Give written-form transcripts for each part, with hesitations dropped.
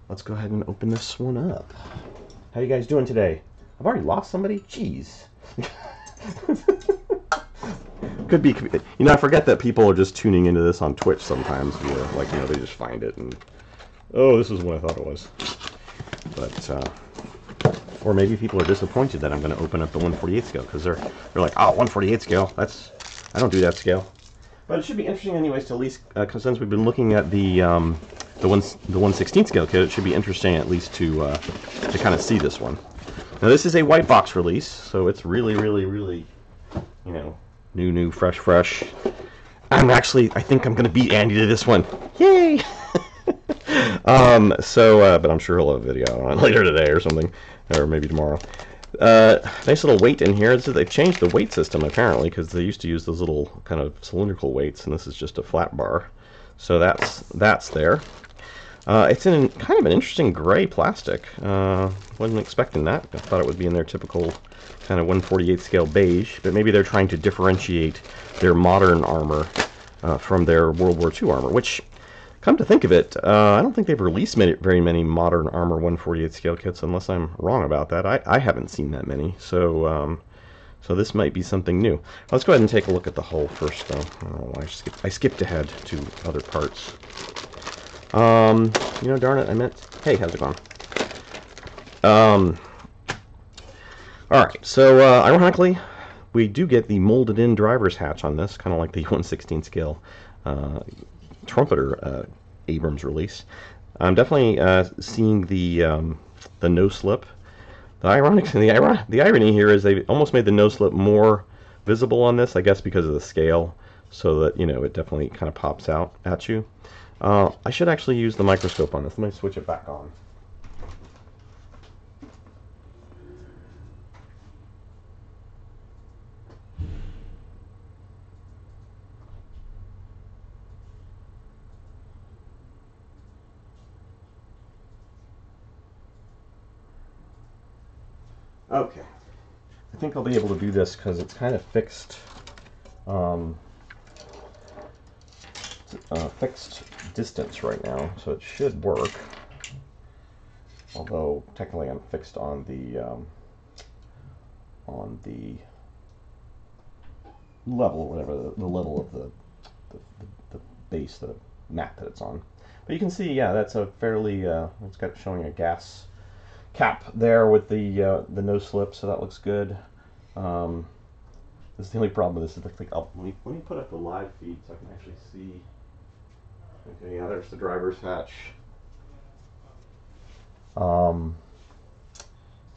let's go ahead and open this one up. How you guys doing today? I've already lost somebody? Jeez. Could be, you know, I forget that people are just tuning into this on Twitch sometimes. Like, you know, they just find it and, oh, this is what I thought it was. But, or maybe people are disappointed that I'm going to open up the 148 scale because they're like, oh, 148 scale, I don't do that scale. But it should be interesting anyways to at least, because since we've been looking at the 1/16 scale kit, it should be interesting at least to kind of see this one. Now this is a white box release, so it's really, you know, new, fresh. I think I'm gonna beat Andy to this one. Yay! But I'm sure he'll have a video on it later today or something, or maybe tomorrow. Nice little weight in here. They've changed the weight system apparently because they used to use those little kind of cylindrical weights, and this is just a flat bar. So that's there. It's in kind of an interesting gray plastic. Wasn't expecting that. I thought it would be in their typical kind of 1/48 scale beige, but maybe they're trying to differentiate their modern armor from their World War II armor, which, come to think of it, I don't think they've released very many modern armor 1/48 scale kits, unless I'm wrong about that. I haven't seen that many, so so this might be something new. Let's go ahead and take a look at the hull first, though. I don't know why I skipped ahead to other parts. You know, darn it, I meant... Hey, how's it going? Alright, so, ironically, we do get the molded-in driver's hatch on this, kind of like the 1/16 scale trumpeter Abrams release. I'm definitely seeing the no-slip. The irony here is they almost made the no-slip more visible on this, I guess because of the scale, so that, you know, it definitely kind of pops out at you. I should actually use the microscope on this. Let me switch it back on. Okay. I think I'll be able to do this because it's kind of fixed. Fixed distance right now, so it should work. Although technically I'm fixed on the level, whatever the level of the base, the mat that it's on. But you can see, yeah, that's a fairly it's got showing a gas cap there with the no slip, so that looks good. This is the only problem with this. Is like, oh, let me put up the live feed so I can actually see. Okay, yeah, there's the driver's hatch. And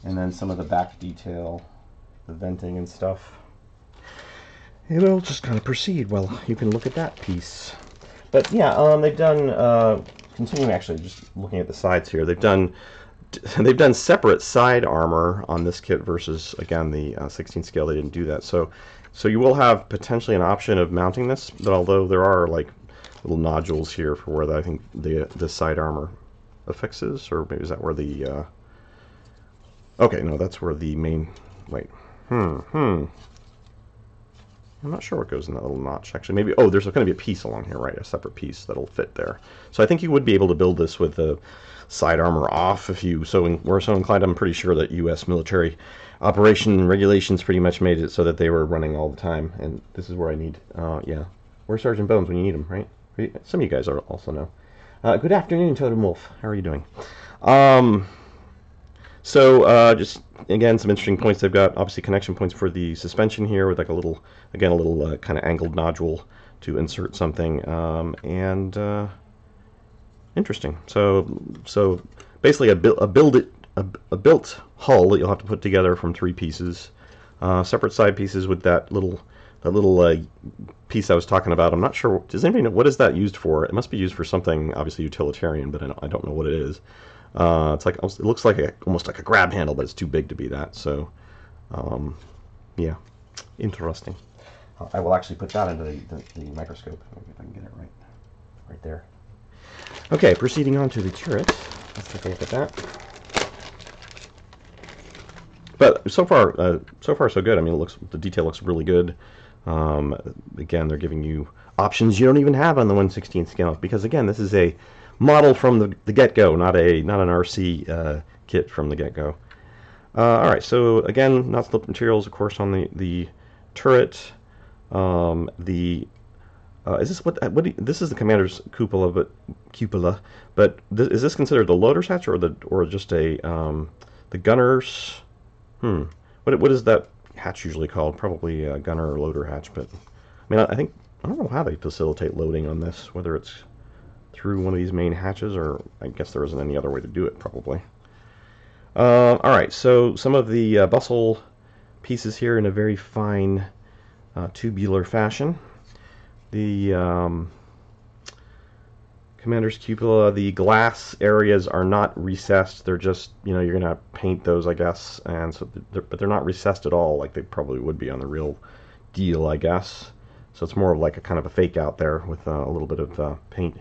then some of the back detail, the venting and stuff. It will just kind of proceed. Well, you can look at that piece. But yeah, they've done, continuing actually, just looking at the sides here, they've done separate side armor on this kit versus, again, the 16 scale. They didn't do that. So you will have potentially an option of mounting this, but although there are like little nodules here for where I think the side armor affixes, or maybe is that where the okay, no, that's where the main, wait, I'm not sure what goes in that little notch actually. Maybe, oh, there's going to be a piece along here, right, a separate piece that'll fit there. So I think you would be able to build this with the side armor off if you were so inclined. I'm pretty sure that U.S. military operation regulations pretty much made it so that they were running all the time, and this is where I need, yeah, where's Sergeant Bones when you need him, right? Some of you guys also know. Good afternoon, Totem Wolf. How are you doing? Just again, some interesting points. They've got obviously connection points for the suspension here with like a little, again, a little kind of angled nodule to insert something, and interesting. So basically a built hull that you'll have to put together from 3 pieces, separate side pieces with that little piece I was talking about. I'm not sure. Does anybody know what is that used for? It must be used for something obviously utilitarian, but I don't know what it is. It's like, it looks like almost like a grab handle, but it's too big to be that. So, yeah, interesting. I will actually put that into the microscope. Maybe if I can get it right there. Okay, proceeding on to the turret. Let's take a look at that. But so far so good. I mean, the detail looks really good. Again, they're giving you options you don't even have on the 1/16 scale, because again, this is a model from the get-go, not an RC kit from the get-go. All right, so again, not slip materials, of course, on the turret. Is this this is the commander's cupola, but is this considered the loader's hatch or just a the gunner's? What is that hatch usually called? Probably a gunner or loader hatch, but I mean, I don't know how they facilitate loading on this, whether it's through one of these main hatches, or I guess there isn't any other way to do it, probably. Alright, so some of the bustle pieces here in a very fine tubular fashion. The commander's cupola, the glass areas are not recessed. They're just, you're going to paint those, I guess, and so but they're not recessed at all like they probably would be on the real deal, I guess. So it's more of like a kind of a fake out there with a little bit of paint.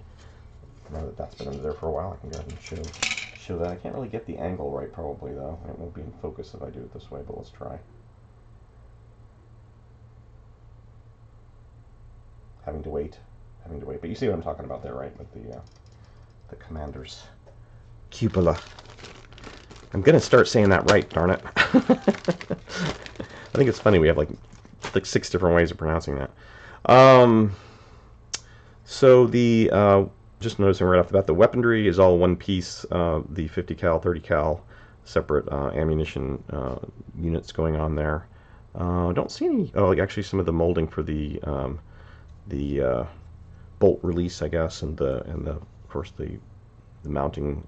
Now that that's been under there for a while, I can go ahead and show that. I can't really get the angle right probably, though. It won't be in focus if I do it this way, but let's try. Having to wait. But you see what I'm talking about there, right? With the commander's cupola. I'm gonna start saying that right, darn it. I think it's funny we have like 6 different ways of pronouncing that. So the just noticing right off the bat, the weaponry is all one piece. The 50 cal, 30 cal, separate ammunition units going on there. Don't see any. Oh, actually, some of the molding for the bolt release, I guess, and of course the mounting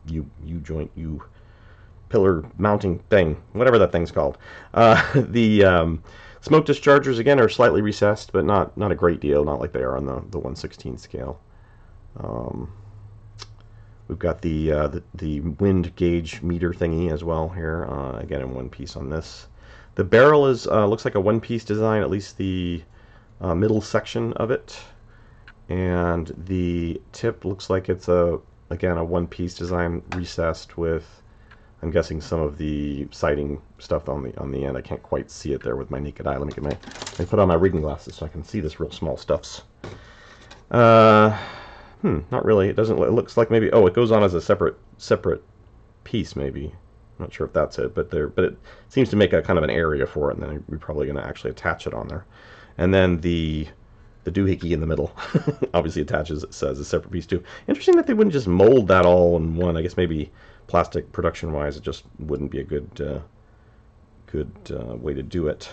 U-joint, pillar mounting thing, whatever that thing's called. The smoke dischargers again are slightly recessed, but not a great deal, not like they are on the 1/16 scale. We've got the wind gauge meter thingy as well here, again in one piece on this. The barrel is looks like a one-piece design, at least the middle section of it, and the tip looks like it's again a one-piece design recessed with, I'm guessing, some of the sighting stuff on the end. I can't quite see it there with my naked eye. Let me put on my reading glasses so I can see this real small stuffs. Not really. It doesn't. It looks like maybe. Oh, it goes on as a separate piece, maybe. I'm not sure if that's it, but it seems to make a kind of an area for it, and then we're probably going to actually attach it on there. And then the doohickey in the middle obviously attaches, it says, a separate piece too. Interesting that they wouldn't just mold that all in one. I guess maybe plastic production wise it just wouldn't be a good way to do it.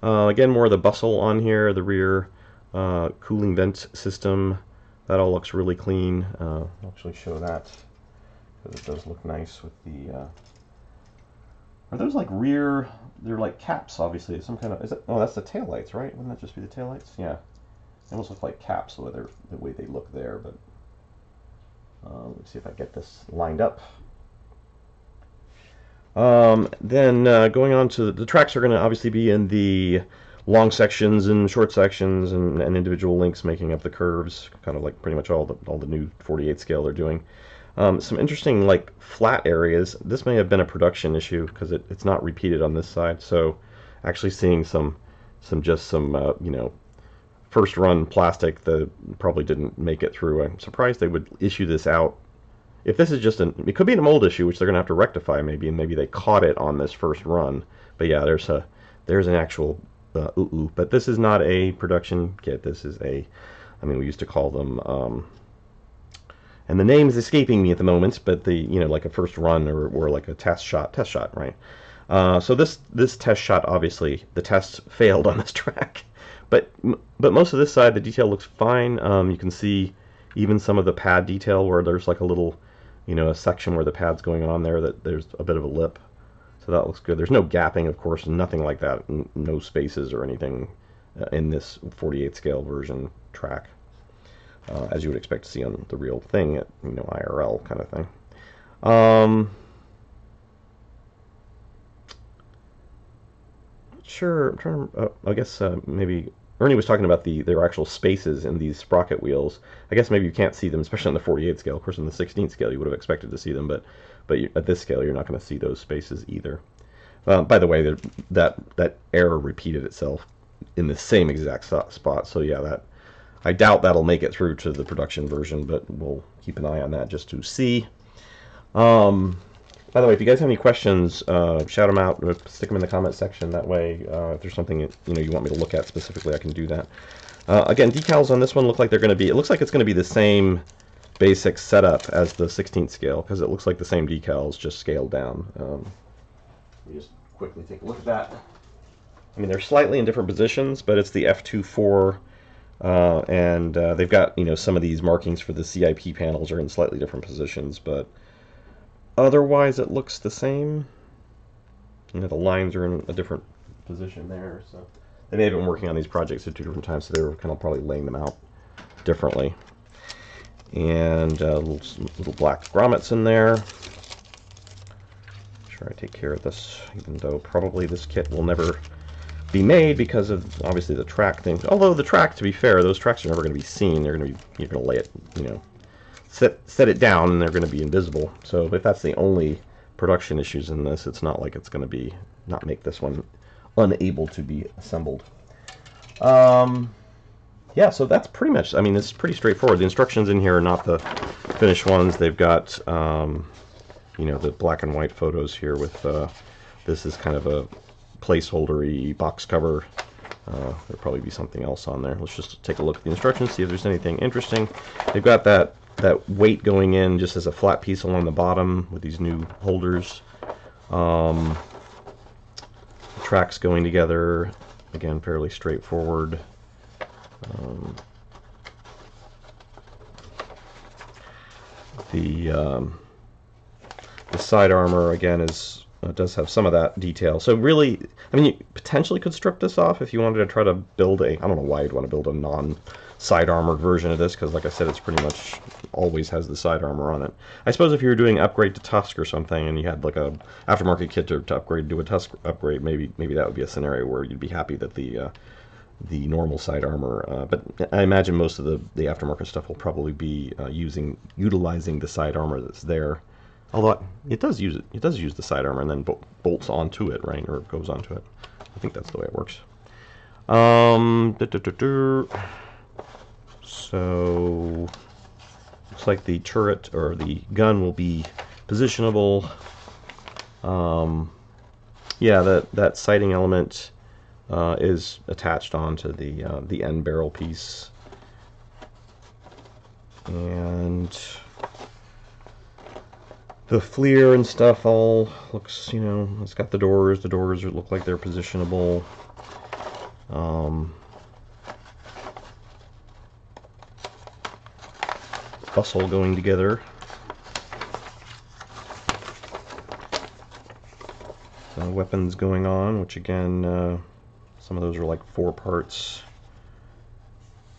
Again, more of the bustle on here, the rear cooling vent system. That all looks really clean. I'll actually show that because it does look nice with the are those like rear, they're like caps, obviously. Some kind of, is it, oh, that's the taillights, right? Wouldn't that just be the taillights? Yeah. They almost look like caps the way they look there, but let's see if I get this lined up. Then going on to the tracks are going to obviously be in the long sections and short sections and individual links making up the curves, kind of like pretty much all the new 48 scale they're doing. Some interesting like flat areas. This may have been a production issue because it's not repeated on this side. So actually seeing some first run plastic that probably didn't make it through. I'm surprised they would issue this out. If this is just it could be an mold issue, which they're gonna have to rectify maybe, and maybe they caught it on this first run. But yeah, there's an actual but this is not a production kit. This is I mean, we used to call them and the name is escaping me at the moment, but like a first run or like a test shot, right? So this test shot, obviously the test failed on this track, but most of this side the detail looks fine. You can see even some of the pad detail where there's like a little a section where the pad's going on there, that there's a bit of a lip, so that looks good. There's no gapping, of course, nothing like that, no spaces or anything in this 48 scale version track. As you would expect to see on the real thing at IRL kind of thing. Not sure. I'm trying to. I guess maybe Ernie was talking about their actual spaces in these sprocket wheels. I guess maybe you can't see them, especially on the 48 scale. Of course, on the 16 scale you would have expected to see them, but at this scale you're not going to see those spaces either. By the way, that error repeated itself in the same exact spot. So yeah, that. I doubt that'll make it through to the production version, but we'll keep an eye on that just to see. By the way, if you guys have any questions, shout them out, or stick them in the comment section. That way, if there's something you want me to look at specifically, I can do that. Again, decals on this one look like they're going to be. It looks like it's going to be the same basic setup as the 16th scale, because it looks like the same decals, just scaled down. Let me just quickly take a look at that. I mean, they're slightly in different positions, but it's the F24, and they've got some of these markings for the CIP panels are in slightly different positions, but otherwise it looks the same. The lines are in a different position there, so they may have been working on these projects at 2 different times, so they were kind of probably laying them out differently. And little black grommets in there. Make sure I take care of this, even though probably this kit will never be made because of obviously the track thing. Although the track, to be fair, those tracks are never going to be seen. They're going to be, you're going to lay it, set it down, and they're going to be invisible. So if that's the only production issues in this, it's not like it's going to be not make this one unable to be assembled. Yeah, so that's pretty much, I mean, it's pretty straightforward. The instructions in here are not the finished ones. They've got, the black and white photos here with, this is kind of a placeholder-y box cover. There'll probably be something else on there. Let's just take a look at the instructions, see if there's anything interesting. They've got that weight going in just as a flat piece along the bottom with these new holders. The tracks going together, again, fairly straightforward. The side armor again does have some of that detail. So really, I mean, you potentially could strip this off if you wanted to try to build I don't know why you'd want to build a non-side armored version of this, because like I said, it's pretty much always has the side armor on it. I suppose if you were doing upgrade to Tusk or something, and you had like a aftermarket kit to upgrade to a Tusk upgrade, maybe that would be a scenario where you'd be happy that the normal side armor, but I imagine most of the aftermarket stuff will probably be utilizing the side armor that's there. Although it does use the side armor and then bolts onto it, right, or goes onto it. I think that's the way it works. So looks like the turret or the gun will be positionable. Yeah, that sighting element is attached onto the end barrel piece, and the FLIR and stuff all looks, it's got the doors. The doors look like they're positionable. Bustle going together. Weapons going on, which again, some of those are like 4 parts.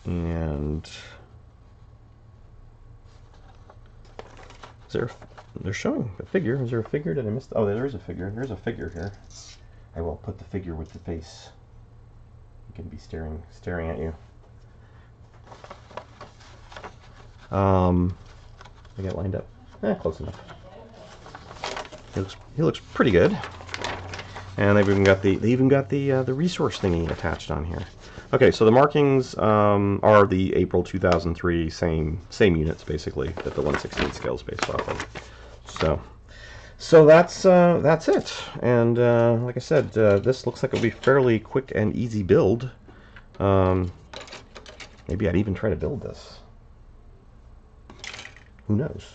And they're showing a figure. Is there a figure? Did I miss? Oh, there is a figure. There's a figure here. I will put the figure with the face. He can be staring at you. I get lined up. Close enough. He looks pretty good. And they've even got the resource thingy attached on here. Okay, so the markings are the April 2003 same units basically that the 1/16 scale is based off of. So that's it. And like I said, this looks like it'll be fairly quick and easy build. Maybe I'd even try to build this. Who knows?